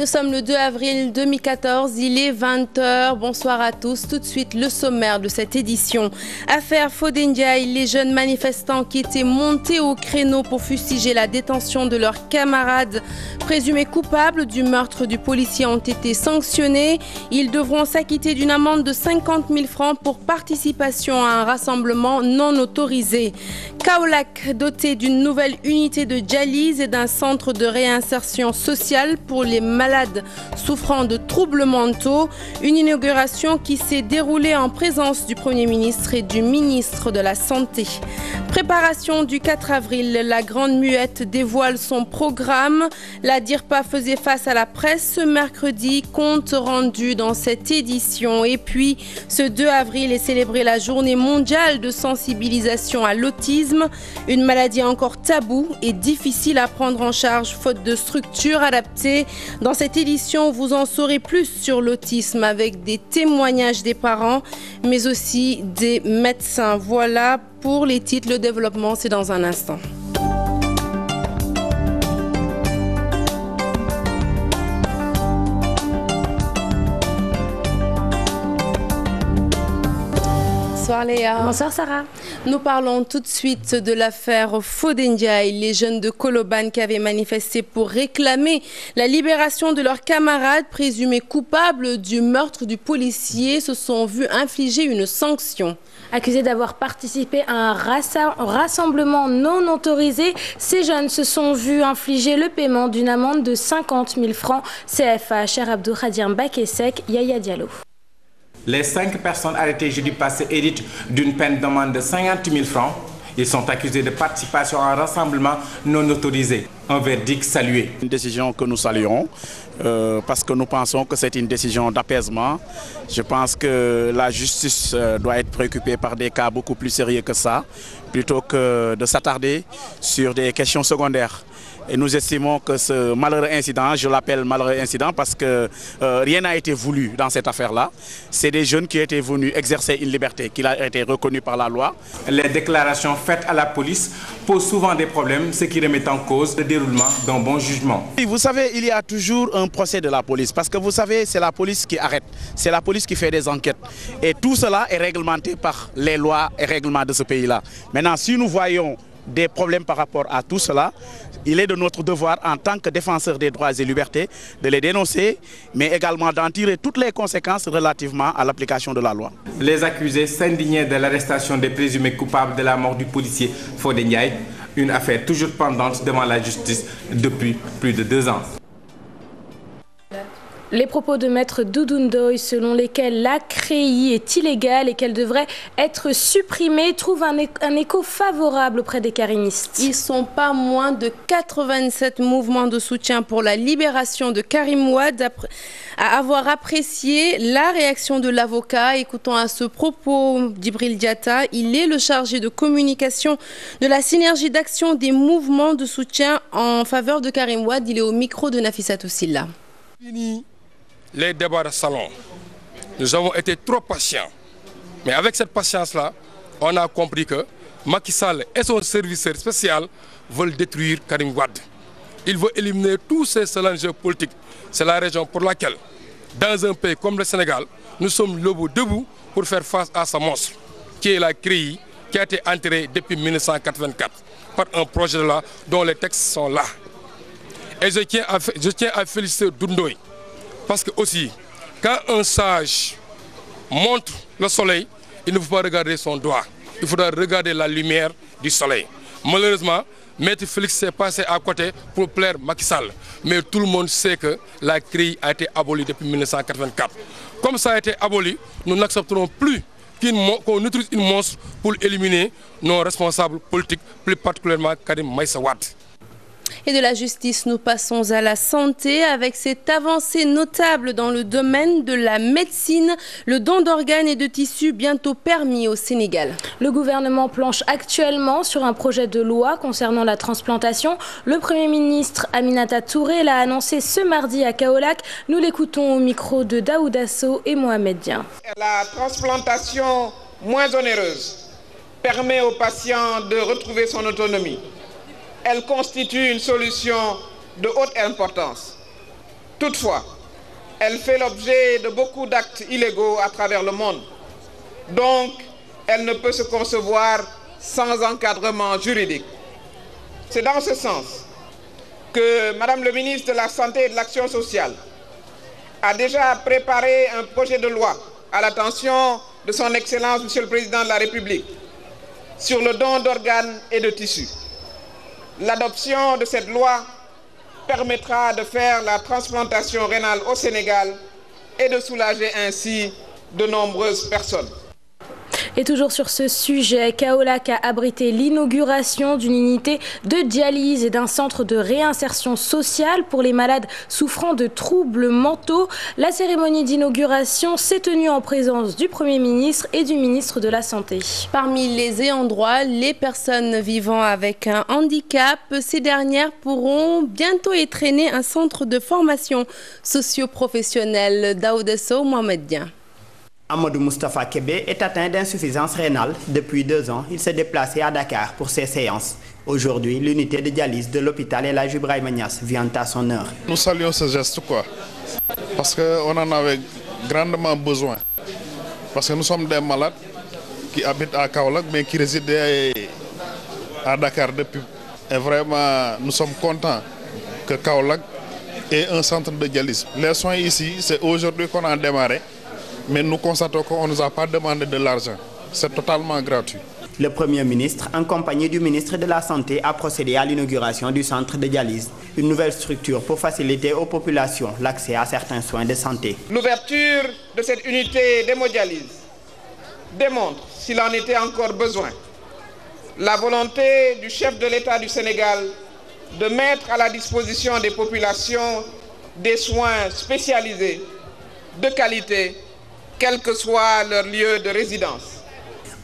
Nous sommes le 2 avril 2014, il est 20h. Bonsoir à tous. Tout de suite, le sommaire de cette édition. Affaire Fodé Ndiaye, les jeunes manifestants qui étaient montés au créneau pour fustiger la détention de leurs camarades présumés coupables du meurtre du policier ont été sanctionnés. Ils devront s'acquitter d'une amende de 50 000 francs pour participation à un rassemblement non autorisé. Kaolack, doté d'une nouvelle unité de dialyse et d'un centre de réinsertion sociale pour les malades souffrant de troubles mentaux. Une inauguration qui s'est déroulée en présence du Premier ministre et du ministre de la Santé. Préparation du 4 avril, la Grande Muette dévoile son programme. La DIRPA faisait face à la presse ce mercredi, compte rendu dans cette édition. Et puis, ce 2 avril est célébrée la journée mondiale de sensibilisation à l'autisme, une maladie encore taboue et difficile à prendre en charge faute de structures adaptées. Dans cette édition, vous en saurez plus sur l'autisme avec des témoignages des parents, mais aussi des médecins. Voilà pour les titres. Le développement, c'est dans un instant. Bonsoir Léa. Bonsoir Sarah. Nous parlons tout de suite de l'affaire Fodé Ndiaye. Les jeunes de Colobane qui avaient manifesté pour réclamer la libération de leurs camarades présumés coupables du meurtre du policier se sont vus infliger une sanction. Accusés d'avoir participé à un rassemblement non autorisé, ces jeunes se sont vus infliger le paiement d'une amende de 50 000 francs CFA. Cher Abdou Khadir Mbakesek, Yaya Diallo. Les 5 personnes arrêtées jeudi passé héritent d'une peine d'amende de 50 000 francs. Ils sont accusés de participation à un rassemblement non autorisé. Un verdict salué. Une décision que nous saluons parce que nous pensons que c'est une décision d'apaisement. Je pense que la justice doit être préoccupée par des cas beaucoup plus sérieux que ça, plutôt que de s'attarder sur des questions secondaires. Et nous estimons que ce malheureux incident, je l'appelle malheureux incident parce que rien n'a été voulu dans cette affaire-là. C'est des jeunes qui étaient venus exercer une liberté qui a été reconnue par la loi. Les déclarations faites à la police posent souvent des problèmes, ce qui remet en cause le déroulement d'un bon jugement. Vous savez, il y a toujours un procès de la police parce que vous savez, c'est la police qui arrête, c'est la police qui fait des enquêtes. Et tout cela est réglementé par les lois et règlements de ce pays-là. Maintenant, si nous voyons des problèmes par rapport à tout cela, il est de notre devoir en tant que défenseur des droits et libertés de les dénoncer, mais également d'en tirer toutes les conséquences relativement à l'application de la loi. Les accusés s'indignaient de l'arrestation des présumés coupables de la mort du policier Fodé Ndiaye, une affaire toujours pendante devant la justice depuis plus de 2 ans. Les propos de maître Doudou Ndoye selon lesquels la CREI est illégale et qu'elle devrait être supprimée trouvent un écho favorable auprès des karimistes. Ils sont pas moins de 87 mouvements de soutien pour la libération de Karim Wade à avoir apprécié la réaction de l'avocat. Écoutons à ce propos Djibril Diatta. Il est le chargé de communication de la synergie d'action des mouvements de soutien en faveur de Karim Wade. Il est au micro de Nafissatou Silla. Les débats de salon, nous avons été trop patients. Mais avec cette patience-là, on a compris que Macky Sall et son serviteur spécial veulent détruire Karim Wade. Il veut éliminer tous ces challenges politiques. C'est la raison pour laquelle, dans un pays comme le Sénégal, nous sommes debout pour faire face à ce monstre, qui est la CREI, qui a été enterrée depuis 1984 par un projet de loi dont les textes sont là. Et je tiens à féliciter Doudou Ndoye. Parce que aussi, quand un sage montre le soleil, il ne faut pas regarder son doigt. Il faudra regarder la lumière du soleil. Malheureusement, Maître Félix s'est passé à côté pour plaire Macky Sall. Mais tout le monde sait que la CREI a été abolie depuis 1984. Comme ça a été aboli, nous n'accepterons plus qu'on utilise une monstre pour éliminer nos responsables politiques, plus particulièrement Karim Meïssa Wade. Et de la justice, nous passons à la santé avec cette avancée notable dans le domaine de la médecine. Le don d'organes et de tissus bientôt permis au Sénégal. Le gouvernement planche actuellement sur un projet de loi concernant la transplantation. Le Premier ministre Aminata Touré l'a annoncé ce mardi à Kaolack. Nous l'écoutons au micro de Daouda Sow et Mohamed Dian. La transplantation moins onéreuse permet aux patients de retrouver son autonomie. Elle constitue une solution de haute importance. Toutefois, elle fait l'objet de beaucoup d'actes illégaux à travers le monde. Donc, elle ne peut se concevoir sans encadrement juridique. C'est dans ce sens que Madame le ministre de la Santé et de l'Action sociale a déjà préparé un projet de loi à l'attention de son Excellence, Monsieur le Président de la République, sur le don d'organes et de tissus. L'adoption de cette loi permettra de faire la transplantation rénale au Sénégal et de soulager ainsi de nombreuses personnes. Et toujours sur ce sujet, Kaolack a abrité l'inauguration d'une unité de dialyse et d'un centre de réinsertion sociale pour les malades souffrant de troubles mentaux. La cérémonie d'inauguration s'est tenue en présence du Premier ministre et du ministre de la Santé. Parmi les ayants droit, les personnes vivant avec un handicap, ces dernières pourront bientôt entraîner un centre de formation socio-professionnelle. Daouda Sow, Mohamed Dien. Amadou Moustapha Kébé est atteint d'insuffisance rénale. Depuis 2 ans, il s'est déplacé à Dakar pour ses séances. Aujourd'hui, l'unité de dialyse de l'hôpital El Hadji Ibrahima Niass vient à son heure. Nous saluons ce geste, parce qu'on en avait grandement besoin. Parce que nous sommes des malades qui habitent à Kaolack, mais qui résident à Dakar depuis. Et vraiment, nous sommes contents que Kaolack ait un centre de dialyse. Les soins ici, c'est aujourd'hui qu'on a démarré. Mais nous constatons qu'on ne nous a pas demandé de l'argent. C'est totalement gratuit. Le Premier ministre, en compagnie du ministre de la Santé, a procédé à l'inauguration du centre de dialyse, une nouvelle structure pour faciliter aux populations l'accès à certains soins de santé. L'ouverture de cette unité d'hémodialyse démontre, s'il en était encore besoin, la volonté du chef de l'État du Sénégal de mettre à la disposition des populations des soins spécialisés, de qualité, quel que soit leur lieu de résidence.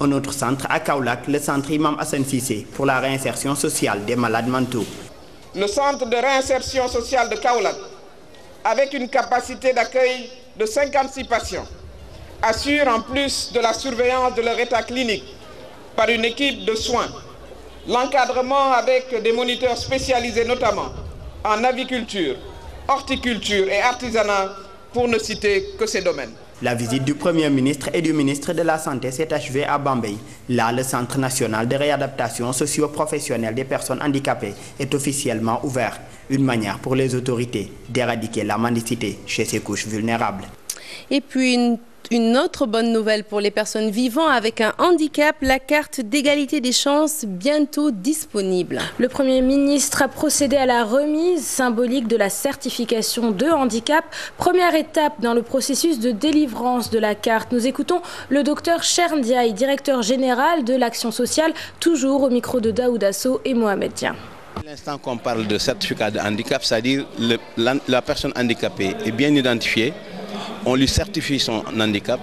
Un autre centre à Kaolack, le centre Imam Hassan Cissé, pour la réinsertion sociale des malades mentaux. Le centre de réinsertion sociale de Kaolack, avec une capacité d'accueil de 56 patients, assure en plus de la surveillance de leur état clinique par une équipe de soins, l'encadrement avec des moniteurs spécialisés notamment en aviculture, horticulture et artisanat, pour ne citer que ces domaines. La visite du Premier ministre et du ministre de la Santé s'est achevée à Bambey. Là, le Centre national de réadaptation socio-professionnelle des personnes handicapées est officiellement ouvert. Une manière pour les autorités d'éradiquer la mendicité chez ces couches vulnérables. Et puis une autre bonne nouvelle pour les personnes vivant avec un handicap, la carte d'égalité des chances bientôt disponible. Le Premier ministre a procédé à la remise symbolique de la certification de handicap, première étape dans le processus de délivrance de la carte. Nous écoutons le docteur Cherdiaï, directeur général de l'action sociale, toujours au micro de Daouda Sow et Mohamed Dien. À l'instant qu'on parle de certificat de handicap, c'est-à-dire la personne handicapée est bien identifiée, on lui certifie son handicap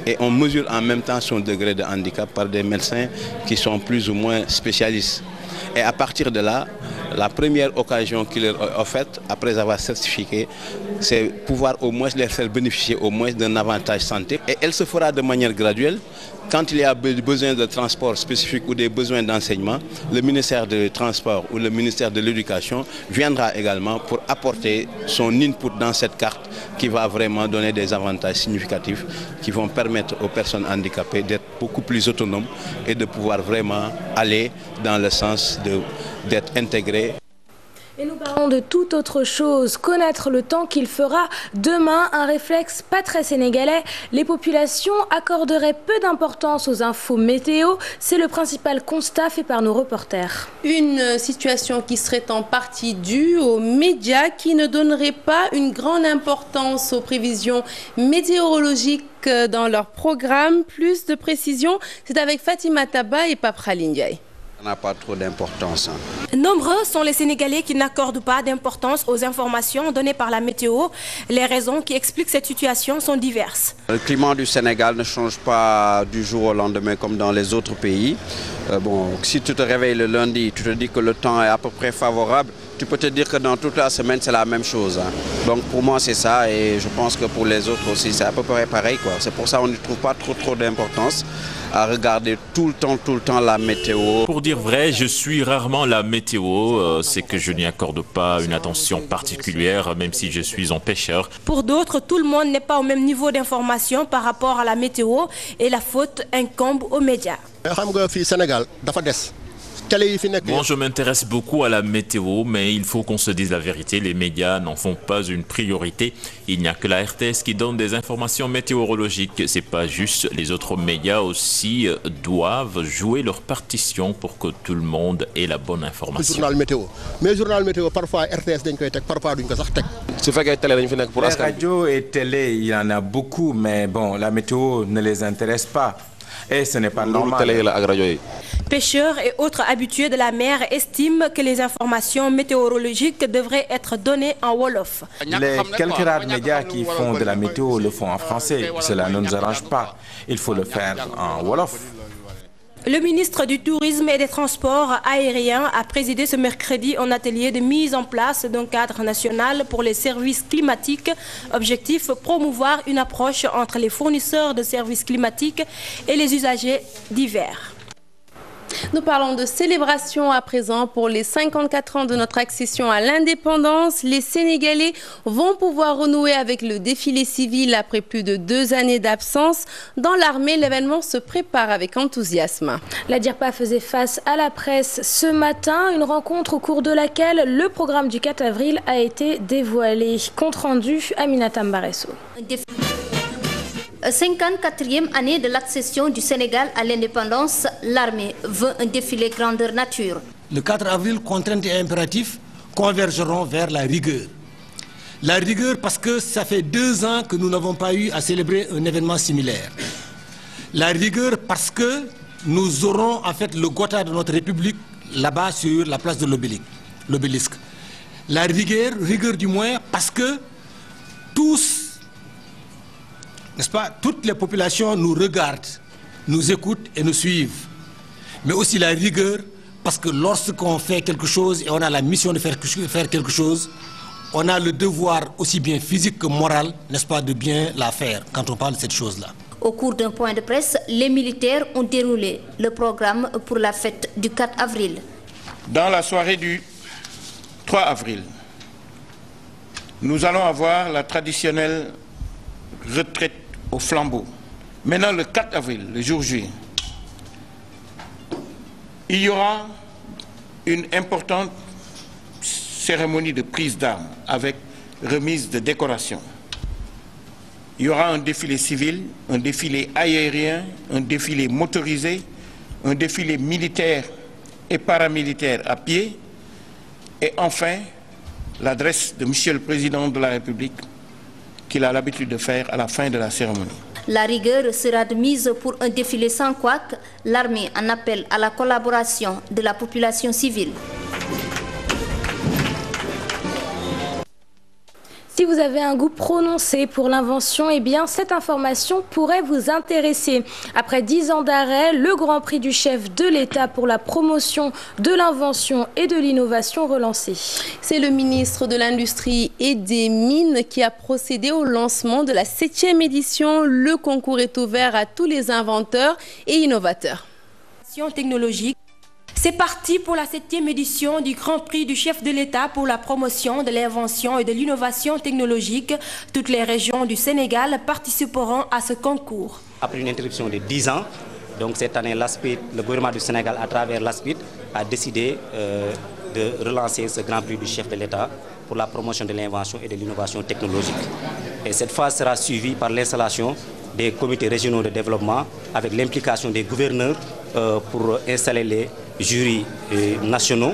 et on mesure en même temps son degré de handicap par des médecins qui sont plus ou moins spécialistes. Et à partir de là, la première occasion qui leur est offerte, après avoir certifié, c'est pouvoir au moins les faire bénéficier au moins d'un avantage santé. Et elle se fera de manière graduelle. Quand il y a besoin de transport spécifique ou des besoins d'enseignement, le ministère du Transport ou le ministère de l'Éducation viendra également pour apporter son input dans cette carte qui va vraiment donner des avantages significatifs qui vont permettre aux personnes handicapées d'être beaucoup plus autonomes et de pouvoir vraiment aller dans le sens d'être intégrées. Et nous parlons de toute autre chose, connaître le temps qu'il fera demain, un réflexe pas très sénégalais. Les populations accorderaient peu d'importance aux infos météo, c'est le principal constat fait par nos reporters. Une situation qui serait en partie due aux médias qui ne donneraient pas une grande importance aux prévisions météorologiques dans leur programme. Plus de précision, c'est avec Fatima Taba et Paprali Ndiaye. Ça n'a pas trop d'importance. Nombreux sont les Sénégalais qui n'accordent pas d'importance aux informations données par la météo. Les raisons qui expliquent cette situation sont diverses. Le climat du Sénégal ne change pas du jour au lendemain comme dans les autres pays. Si tu te réveilles le lundi, tu te dis que le temps est à peu près favorable, tu peux te dire que dans toute la semaine, c'est la même chose. Donc pour moi, c'est ça et je pense que pour les autres aussi, c'est à peu près pareil. C'est pour ça qu'on ne trouve pas trop d'importance. à regarder tout le temps la météo. Pour dire vrai, je suis rarement la météo. C'est que je n'y accorde pas une attention particulière, même si je suis un pêcheur. Pour d'autres, tout le monde n'est pas au même niveau d'information par rapport à la météo et la faute incombe aux médias. Bon, je m'intéresse beaucoup à la météo, mais il faut qu'on se dise la vérité. Les médias n'en font pas une priorité. Il n'y a que la RTS qui donne des informations météorologiques. C'est pas juste. Les autres médias aussi doivent jouer leur partition pour que tout le monde ait la bonne information. Journal météo. Mais journal météo, parfois RTS dañ koy tek, parfois duñ ko sax tek. Les radios et télé, il y en a beaucoup, mais bon, la météo ne les intéresse pas. Et ce n'est pas normal. Pêcheurs et autres habitués de la mer estiment que les informations météorologiques devraient être données en Wolof. Les quelques rares médias qui font de la météo le font en français. Cela ne nous arrange pas. Il faut le faire en Wolof. Le ministre du Tourisme et des Transports aériens a présidé ce mercredi un atelier de mise en place d'un cadre national pour les services climatiques. Objectif, promouvoir une approche entre les fournisseurs de services climatiques et les usagers divers. Nous parlons de célébration à présent. Pour les 54 ans de notre accession à l'indépendance, les Sénégalais vont pouvoir renouer avec le défilé civil après plus de 2 années d'absence. Dans l'armée, l'événement se prépare avec enthousiasme. La DIRPA faisait face à la presse ce matin, une rencontre au cours de laquelle le programme du 4 avril a été dévoilé. Compte rendu, Aminata Mbaresso. 54e année de l'accession du Sénégal à l'indépendance, l'armée veut un défilé grandeur nature. Le 4 avril, contraintes et impératifs convergeront vers la rigueur. La rigueur parce que ça fait 2 ans que nous n'avons pas eu à célébrer un événement similaire. La rigueur parce que nous aurons en fait le Gotha de notre République là-bas sur la place de l'obélisque. La rigueur du moins parce que tous, n'est-ce pas, toutes les populations nous regardent, nous écoutent et nous suivent. Mais aussi la rigueur, parce que lorsqu'on fait quelque chose et on a la mission de faire quelque chose, on a le devoir aussi bien physique que moral, n'est-ce pas, de bien la faire quand on parle de cette chose-là. Au cours d'un point de presse, les militaires ont déroulé le programme pour la fête du 4 avril. Dans la soirée du 3 avril, nous allons avoir la traditionnelle retraite au flambeau. Maintenant, le 4 avril, le jour J, il y aura une importante cérémonie de prise d'armes avec remise de décoration. Il y aura un défilé civil, un défilé aérien, un défilé motorisé, un défilé militaire et paramilitaire à pied, et enfin l'adresse de Monsieur le Président de la République qu'il a l'habitude de faire à la fin de la cérémonie. La rigueur sera de mise pour un défilé sans couac. L'armée en appelle à la collaboration de la population civile. Si vous avez un goût prononcé pour l'invention, eh bien cette information pourrait vous intéresser. Après 10 ans d'arrêt, le Grand Prix du chef de l'État pour la promotion de l'invention et de l'innovation relancé. C'est le ministre de l'Industrie et des Mines qui a procédé au lancement de la 7e édition. Le concours est ouvert à tous les inventeurs et innovateurs. Technologique. C'est parti pour la 7e édition du Grand Prix du chef de l'État pour la promotion de l'invention et de l'innovation technologique. Toutes les régions du Sénégal participeront à ce concours. Après une interruption de 10 ans, donc cette année, le gouvernement du Sénégal, à travers l'ASPIT, a décidé de relancer ce Grand Prix du chef de l'État pour la promotion de l'invention et de l'innovation technologique. Et cette phase sera suivie par l'installation des comités régionaux de développement avec l'implication des gouverneurs pour installer les jurys nationaux,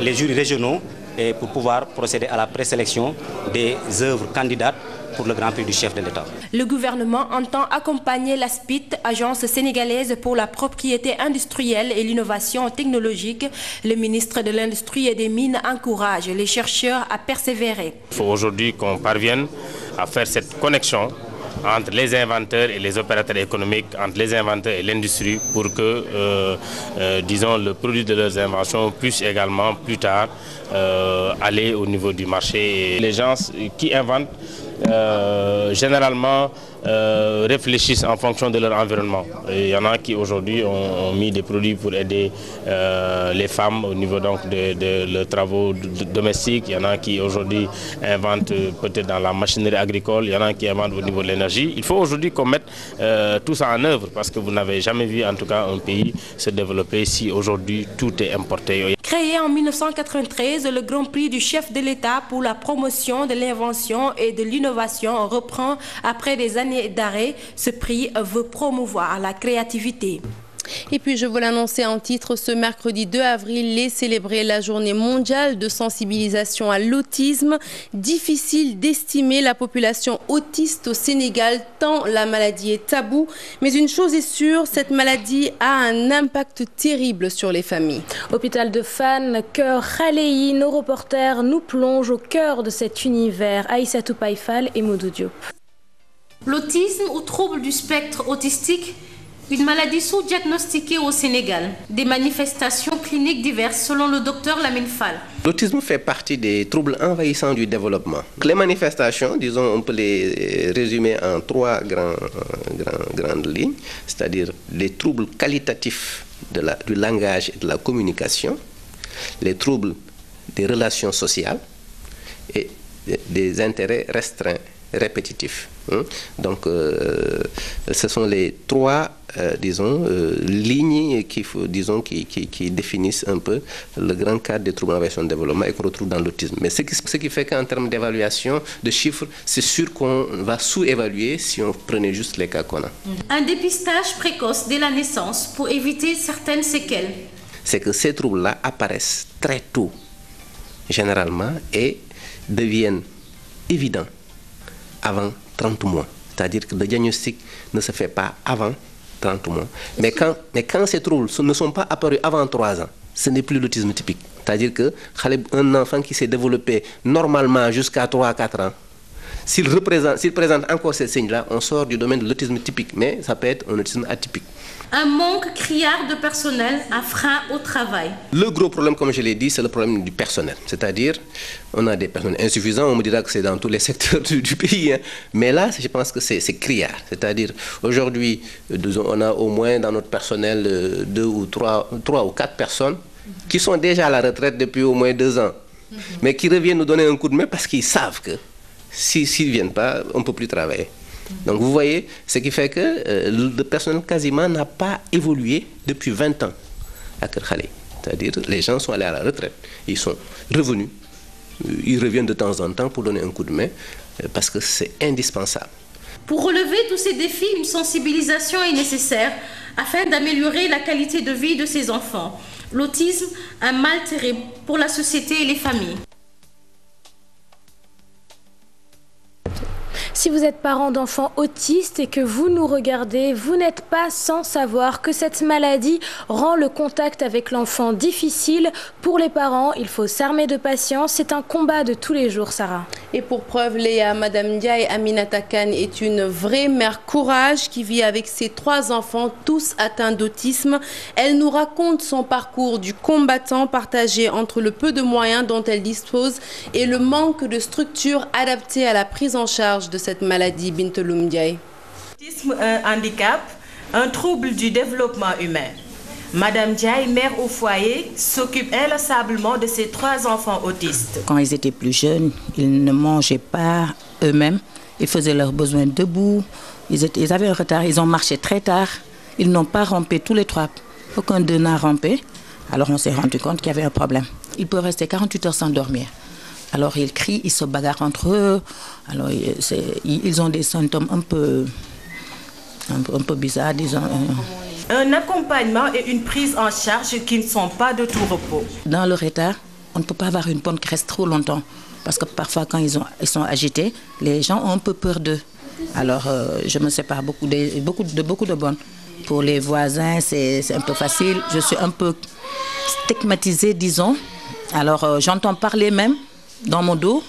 les jurys régionaux et pour pouvoir procéder à la présélection des œuvres candidates pour le Grand Prix du chef de l'État. Le gouvernement entend accompagner l'ASPIT, agence sénégalaise pour la propriété industrielle et l'innovation technologique. Le ministre de l'Industrie et des Mines encourage les chercheurs à persévérer. Il faut aujourd'hui qu'on parvienne à faire cette connexion entre les inventeurs et les opérateurs économiques, entre les inventeurs et l'industrie pour que, disons, le produit de leurs inventions puisse également plus tard aller au niveau du marché. Les gens qui inventent généralement réfléchissent en fonction de leur environnement. Il y en a qui aujourd'hui ont mis des produits pour aider les femmes au niveau donc de leurs travaux domestiques. Il y en a qui aujourd'hui inventent peut-être dans la machinerie agricole. Il y en a qui inventent au niveau de l'énergie. Il faut aujourd'hui qu'on mette tout ça en œuvre parce que vous n'avez jamais vu en tout cas un pays se développer si aujourd'hui tout est importé. Créé en 1993, le Grand Prix du chef de l'État pour la promotion de l'invention et de l'innovation reprend après des années d'arrêt. Ce prix veut promouvoir la créativité. Et puis, je vous l'annonçais en titre, ce mercredi 2 avril est célébrée la journée mondiale de sensibilisation à l'autisme. Difficile d'estimer la population autiste au Sénégal, tant la maladie est taboue. Mais une chose est sûre, cette maladie a un impact terrible sur les familles. Hôpital de Fann, Cœur Khalei, nos reporters nous plongent au cœur de cet univers. Aïssatou Païfal et Modou Diop. L'autisme ou trouble du spectre autistique, une maladie sous-diagnostiquée au Sénégal. Des manifestations cliniques diverses selon le docteur Lamine Fall. L'autisme fait partie des troubles envahissants du développement. Les manifestations, disons, on peut les résumer en trois grandes lignes, c'est-à-dire les troubles qualitatifs du langage et de la communication, les troubles des relations sociales et des intérêts restreints, répétitifs. Donc, ce sont les trois, lignes qui définissent un peu le grand cadre des troubles envahissants de développement et qu'on retrouve dans l'autisme. Mais ce qui fait qu'en termes d'évaluation, de chiffres, c'est sûr qu'on va sous-évaluer si on prenait juste les cas qu'on a. Un dépistage précoce dès la naissance pour éviter certaines séquelles. C'est que ces troubles-là apparaissent très tôt, généralement, et deviennent évidents avant 30 mois. C'est-à-dire que le diagnostic ne se fait pas avant 30 mois. Mais quand ces troubles ne sont pas apparus avant 3 ans, ce n'est plus l'autisme typique. C'est-à-dire qu'un enfant qui s'est développé normalement jusqu'à 3 à 4 ans, s'il présente encore ces signes-là, on sort du domaine de l'autisme typique, mais ça peut être un autisme atypique. Un manque criard de personnel, un frein au travail. Le gros problème, comme je l'ai dit, c'est le problème du personnel. C'est-à-dire, on a des personnels insuffisants, on me dira que c'est dans tous les secteurs du pays. Hein. Mais là, je pense que c'est criard. C'est-à-dire, aujourd'hui, on a au moins dans notre personnel 2 ou 3 ou 4 personnes qui sont déjà à la retraite depuis au moins 2 ans, mais qui reviennent nous donner un coup de main parce qu'ils savent que s'ils ne viennent pas, on ne peut plus travailler. Donc vous voyez, ce qui fait que le personnel quasiment n'a pas évolué depuis 20 ans à Cœur Khalei. C'est-à-dire les gens sont allés à la retraite, ils sont revenus, ils reviennent de temps en temps pour donner un coup de main parce que c'est indispensable. Pour relever tous ces défis, une sensibilisation est nécessaire afin d'améliorer la qualité de vie de ces enfants. L'autisme, un mal terrible pour la société et les familles. Si vous êtes parent d'enfants autistes et que vous nous regardez, vous n'êtes pas sans savoir que cette maladie rend le contact avec l'enfant difficile. Pour les parents, il faut s'armer de patience. C'est un combat de tous les jours, Sarah. Et pour preuve, Léa, Madame Ndiaye Aminata Kane est une vraie mère courage qui vit avec ses 3 enfants, tous atteints d'autisme. Elle nous raconte son parcours du combattant partagé entre le peu de moyens dont elle dispose et le manque de structures adaptées à la prise en charge de cette maladie. Binteloum Ndiaye. L'autisme, un handicap, un trouble du développement humain. Madame Ndiaye, mère au foyer, s'occupe inlassablement de ses 3 enfants autistes. Quand ils étaient plus jeunes, ils ne mangeaient pas eux-mêmes. Ils faisaient leurs besoins debout. Ils avaient un retard. Ils ont marché très tard. Ils n'ont pas rampé tous les 3. Aucun d'eux n'a rampé. Alors on s'est rendu compte qu'il y avait un problème. Ils peuvent rester 48 heures sans dormir. Alors ils crient, ils se bagarrent entre eux. Alors ils ont des symptômes un peu bizarres, disons. Un accompagnement et une prise en charge qui ne sont pas de tout repos. Dans le retard, on ne peut pas avoir une bonne qui reste trop longtemps. Parce que parfois, quand ils sont agités, les gens ont un peu peur d'eux. Alors, je me sépare beaucoup de bonnes. Pour les voisins, c'est un peu facile. Je suis un peu stigmatisée, disons. Alors, j'entends parler même dans mon dos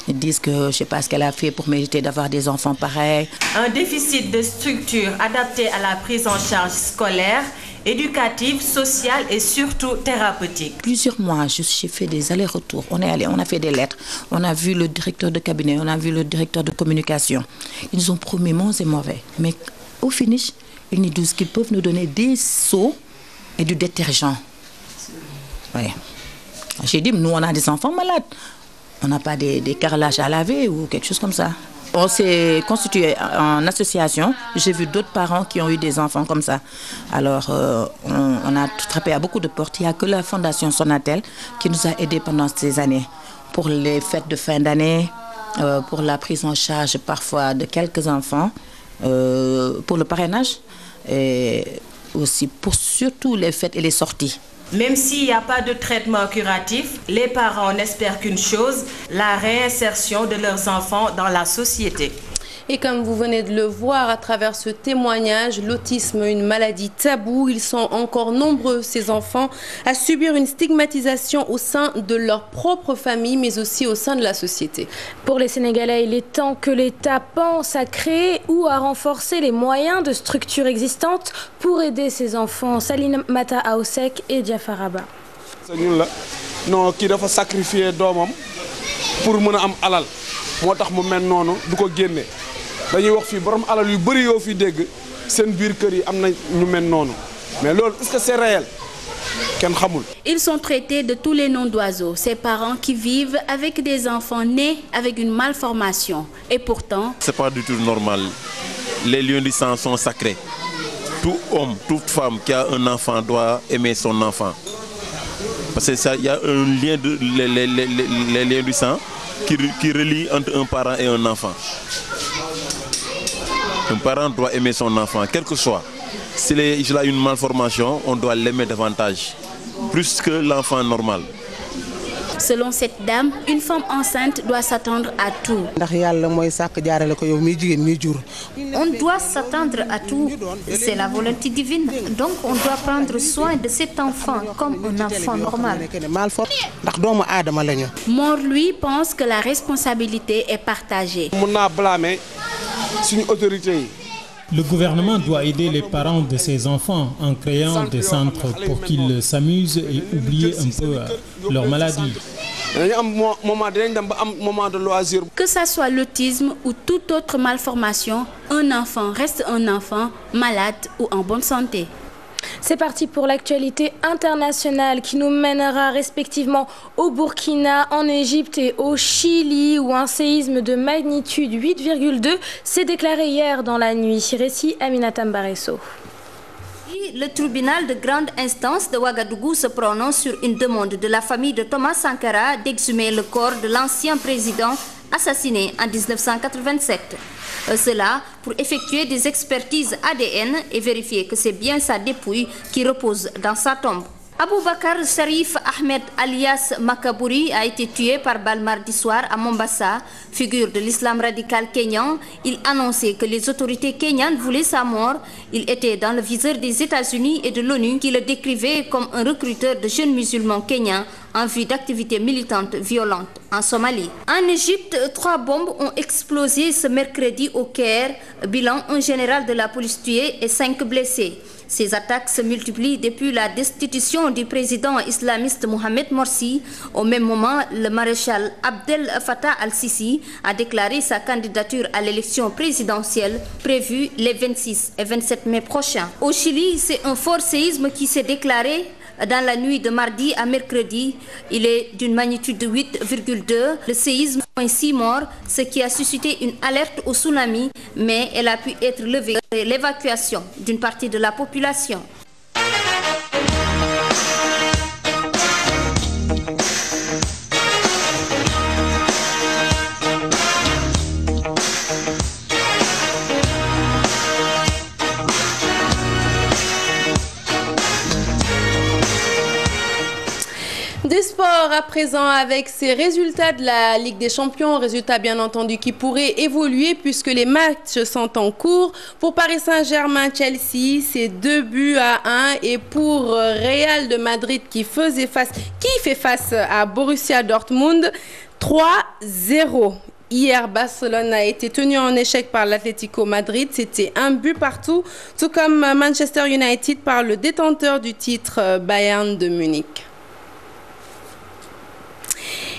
Ils disent que je ne sais pas ce qu'elle a fait pour mériter d'avoir des enfants pareils. Un déficit de structure adaptée à la prise en charge scolaire, éducative, sociale et surtout thérapeutique. Plusieurs mois, j'ai fait des allers-retours. On est allé, on a fait des lettres. On a vu le directeur de cabinet, on a vu le directeur de communication. Ils nous ont promis monts et mauvais. Mais au finish, ils nous disent qu'ils peuvent nous donner des seaux et du détergent. Ouais. J'ai dit, nous, on a des enfants malades. On n'a pas des carrelages à laver ou quelque chose comme ça. On s'est constitué en association. J'ai vu d'autres parents qui ont eu des enfants comme ça. Alors, on a frappé à beaucoup de portes. Il n'y a que la Fondation Sonatel qui nous a aidés pendant ces années. Pour les fêtes de fin d'année, pour la prise en charge parfois de quelques enfants, pour le parrainage, et aussi pour surtout les fêtes et les sorties. Même s'il n'y a pas de traitement curatif, les parents n'espèrent qu'une chose, la réinsertion de leurs enfants dans la société. Et comme vous venez de le voir à travers ce témoignage, l'autisme est une maladie taboue. Ils sont encore nombreux, ces enfants, à subir une stigmatisation au sein de leur propre famille, mais aussi au sein de la société. Pour les Sénégalais, il est temps que l'État pense à créer ou à renforcer les moyens de structures existantes pour aider ces enfants. Salimata Aoussek et Diafaraba. Non, qui doit sacrifier domam pour mën am alal motax mu mel nonu du ko génné dañuy wax fi borom alal yu bari yo fi dégg seen biir kër yi am na ñu mel nonu mais loolu est-ce que c'est réel kenn xamul. Ils sont traités de tous les noms d'oiseaux, ces parents qui vivent avec des enfants nés avec une malformation et pourtant c'est pas du tout normal. Les liens du sang sont sacrés. Tout homme, toute femme qui a un enfant doit aimer son enfant. Parce qu'il y a un lien, les liens du sang qui relie entre un parent et un enfant. Un parent doit aimer son enfant, quel que soit. S'il a une malformation, on doit l'aimer davantage, plus que l'enfant normal. Selon cette dame, une femme enceinte doit s'attendre à tout. On doit s'attendre à tout. C'est la volonté divine. Donc on doit prendre soin de cet enfant comme un enfant normal. Mor, lui, pense que la responsabilité est partagée. Le gouvernement doit aider les parents de ces enfants en créant des centres pour qu'ils s'amusent et oublient un peu leur maladie. Que ça soit l'autisme ou toute autre malformation, un enfant reste un enfant, malade ou en bonne santé. C'est parti pour l'actualité internationale qui nous mènera respectivement au Burkina, en Égypte et au Chili où un séisme de magnitude 8,2 s'est déclaré hier dans la nuit. Récit Aminata Mbaresso. Le tribunal de grande instance de Ouagadougou se prononce sur une demande de la famille de Thomas Sankara d'exhumer le corps de l'ancien président assassiné en 1987. Cela pour effectuer des expertises ADN et vérifier que c'est bien sa dépouille qui repose dans sa tombe. Aboubakar Sharif Ahmed alias Makabouri a été tué par balle mardi soir à Mombasa. Figure de l'islam radical kényan, il annonçait que les autorités kenyanes voulaient sa mort. Il était dans le viseur des États-Unis et de l'ONU qui le décrivaient comme un recruteur de jeunes musulmans kenyans en vue d'activités militantes violentes en Somalie. En Égypte, 3 bombes ont explosé ce mercredi au Caire. Bilan, un général de la police tué et 5 blessés. Ces attaques se multiplient depuis la destitution du président islamiste Mohamed Morsi. Au même moment, le maréchal Abdel Fattah al-Sisi a déclaré sa candidature à l'élection présidentielle prévue les 26 et 27 mai prochains. Au Chili, c'est un fort séisme qui s'est déclaré dans la nuit de mardi à mercredi. Il est d'une magnitude de 8,2. Le séisme a 6 morts, ce qui a suscité une alerte au tsunami, mais elle a pu être levée par l'évacuation d'une partie de la population. Des sports à présent avec ces résultats de la Ligue des Champions, résultats bien entendu qui pourraient évoluer puisque les matchs sont en cours. Pour Paris Saint-Germain-Chelsea, c'est 2-1 et pour Real de Madrid qui fait face à Borussia Dortmund, 3-0. Hier, Barcelone a été tenu en échec par l'Atlético Madrid. C'était 1 but partout, tout comme Manchester United par le détenteur du titre Bayern de Munich.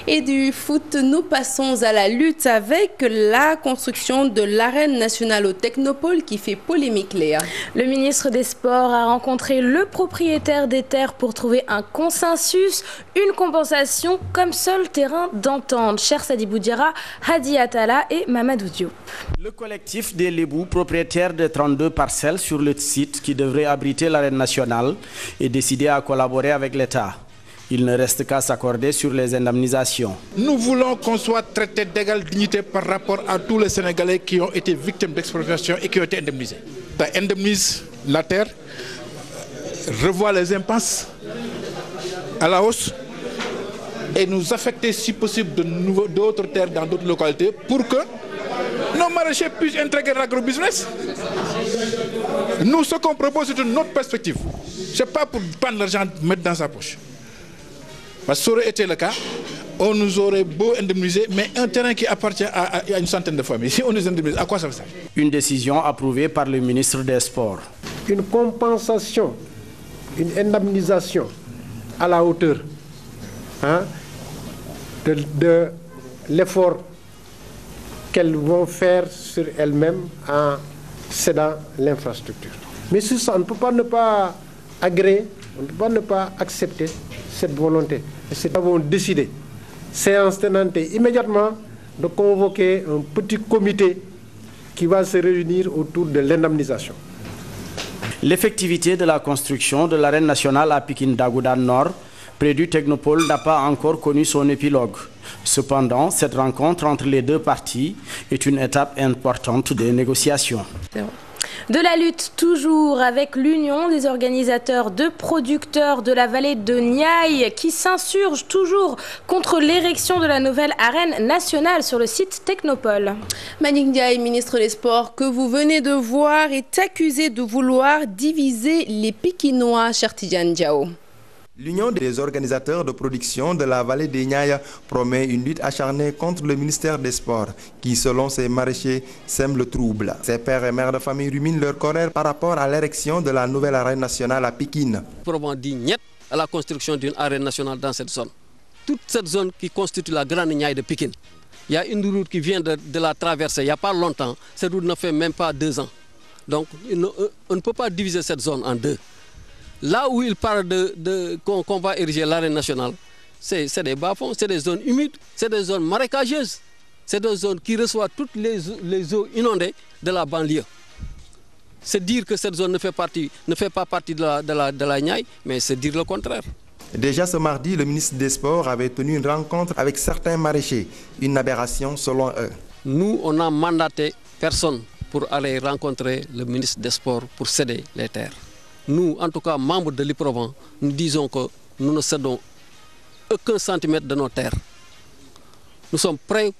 Et du foot, nous passons à la lutte avec la construction de l'arène nationale au Technopole qui fait polémique, Léa. Le ministre des Sports a rencontré le propriétaire des terres pour trouver un consensus, une compensation comme seul terrain d'entente. Cher Sadibou Diarra, Hadi Atala et Mamadou Diop. Le collectif des Lébous, propriétaire de 32 parcelles sur le site qui devrait abriter l'arène nationale, est décidé à collaborer avec l'État. Il ne reste qu'à s'accorder sur les indemnisations. Nous voulons qu'on soit traité d'égale dignité par rapport à tous les Sénégalais qui ont été victimes d'expropriation et qui ont été indemnisés. Ça indemnise la terre, revoit les impasses à la hausse et nous affecter si possible d'autres terres dans d'autres localités pour que nos maraîchers puissent intégrer l'agrobusiness. Nous, ce qu'on propose, c'est une autre perspective. Ce n'est pas pour prendre l'argent et mettre dans sa poche. Parce que ça aurait été le cas, on nous aurait beau indemniser, mais un terrain qui appartient à une centaine de familles. Si on nous indemnise, à quoi ça sert? Une décision approuvée par le ministre des Sports. Une compensation, une indemnisation à la hauteur de l'effort qu'elles vont faire sur elles-mêmes en cédant l'infrastructure. Mais sur ça, on ne peut pas ne pas agréer, on ne peut pas ne pas accepter cette volonté. Et c'est nous avons décidé, séance tenante immédiatement, de convoquer un petit comité qui va se réunir autour de l'indemnisation. L'effectivité de la construction de l'arène nationale à Pikine-Dagouda Nord, près du Technopole, n'a pas encore connu son épilogue. Cependant, cette rencontre entre les deux parties est une étape importante des négociations. De la lutte toujours avec l'Union des organisateurs de producteurs de la vallée de Niayes qui s'insurge toujours contre l'érection de la nouvelle arène nationale sur le site Technopole. Manick Ndiaye, ministre des Sports, que vous venez de voir, est accusé de vouloir diviser les Pikinois, cher Tidiane Diao. L'Union des organisateurs de production de la vallée des Niayes promet une lutte acharnée contre le ministère des Sports qui, selon ses maraîchers, sème le trouble. Ces pères et mères de famille ruminent leur colère par rapport à l'érection de la nouvelle arène nationale à Pikine. Nous dit niet à la construction d'une arène nationale dans cette zone. Toute cette zone qui constitue la grande Niayes de Pikine. Il y a une route qui vient de la traverser il n'y a pas longtemps. Cette route ne fait même pas 2 ans. Donc on ne peut pas diviser cette zone en deux. Là où il parle qu'on va ériger l'arène nationale, c'est des bas-fonds, c'est des zones humides, c'est des zones marécageuses. C'est des zones qui reçoivent toutes les eaux inondées de la banlieue. C'est dire que cette zone ne fait pas partie de la Niayes, mais c'est dire le contraire. Déjà ce mardi, le ministre des Sports avait tenu une rencontre avec certains maraîchers. Une aberration selon eux. Nous, on n'a mandaté personne pour aller rencontrer le ministre des Sports pour céder les terres. Nous, en tout cas, membres de l'IPROVEN, nous disons que nous ne cédons aucun centimètre de nos terres. Nous sommes prêts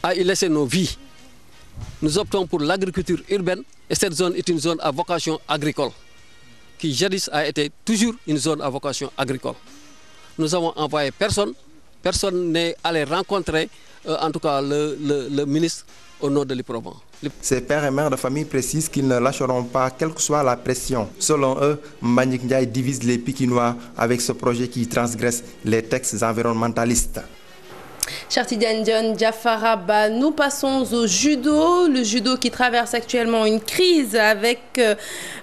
à y laisser nos vies. Nous optons pour l'agriculture urbaine et cette zone est une zone à vocation agricole, qui jadis a été toujours une zone à vocation agricole. Nous avons envoyé personne n'est allé rencontrer, en tout cas, le ministre au nom de l'IPROVEN. Ces pères et mères de famille précisent qu'ils ne lâcheront pas, quelle que soit la pression. Selon eux, Manick Ndiaye divise les Pikinois avec ce projet qui transgresse les textes environnementalistes. Cher Tidiane Diafara, nous passons au judo. Le judo qui traverse actuellement une crise avec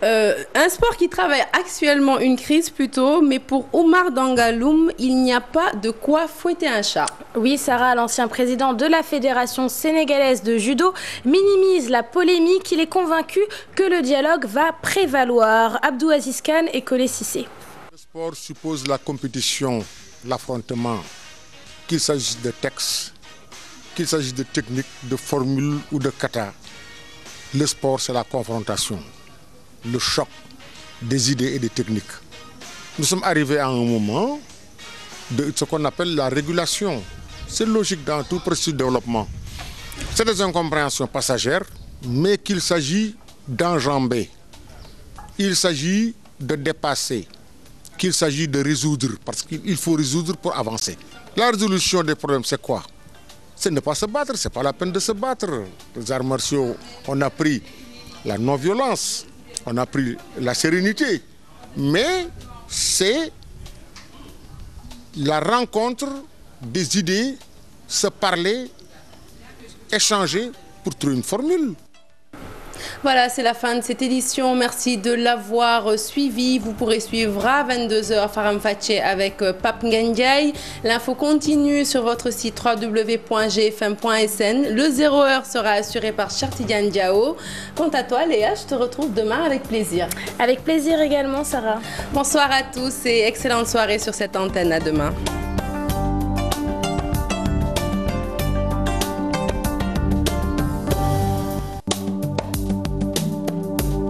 un sport qui travaille actuellement une crise plutôt. Mais pour Oumar Dangaloum, il n'y a pas de quoi fouetter un chat. Oui, Sarah, l'ancien président de la Fédération sénégalaise de judo, minimise la polémique. Il est convaincu que le dialogue va prévaloir. Abdou Aziz Khan et Colé Cissé. Le sport suppose la compétition, l'affrontement. Qu'il s'agisse de textes, qu'il s'agisse de techniques, de formules ou de kata, le sport c'est la confrontation, le choc des idées et des techniques. Nous sommes arrivés à un moment de ce qu'on appelle la régulation. C'est logique dans tout processus de développement. C'est des incompréhensions passagères, mais qu'il s'agit d'enjamber. Il s'agit de dépasser, qu'il s'agit de résoudre, parce qu'il faut résoudre pour avancer. La résolution des problèmes, c'est quoi? Ce n'est pas se battre, ce n'est pas la peine de se battre. Les arts martiaux, on a pris la non-violence, on a pris la sérénité, mais c'est la rencontre des idées, se parler, échanger pour trouver une formule. Voilà, c'est la fin de cette édition. Merci de l'avoir suivi. Vous pourrez suivre à 22h Faram Fatché avec Pape Ndiaye. L'info continue sur votre site www.gfm.sn. Le 0h sera assuré par Chartidiane Diao. Quant à toi, Léa, je te retrouve demain avec plaisir. Avec plaisir également, Sarah. Bonsoir à tous et excellente soirée sur cette antenne. À demain.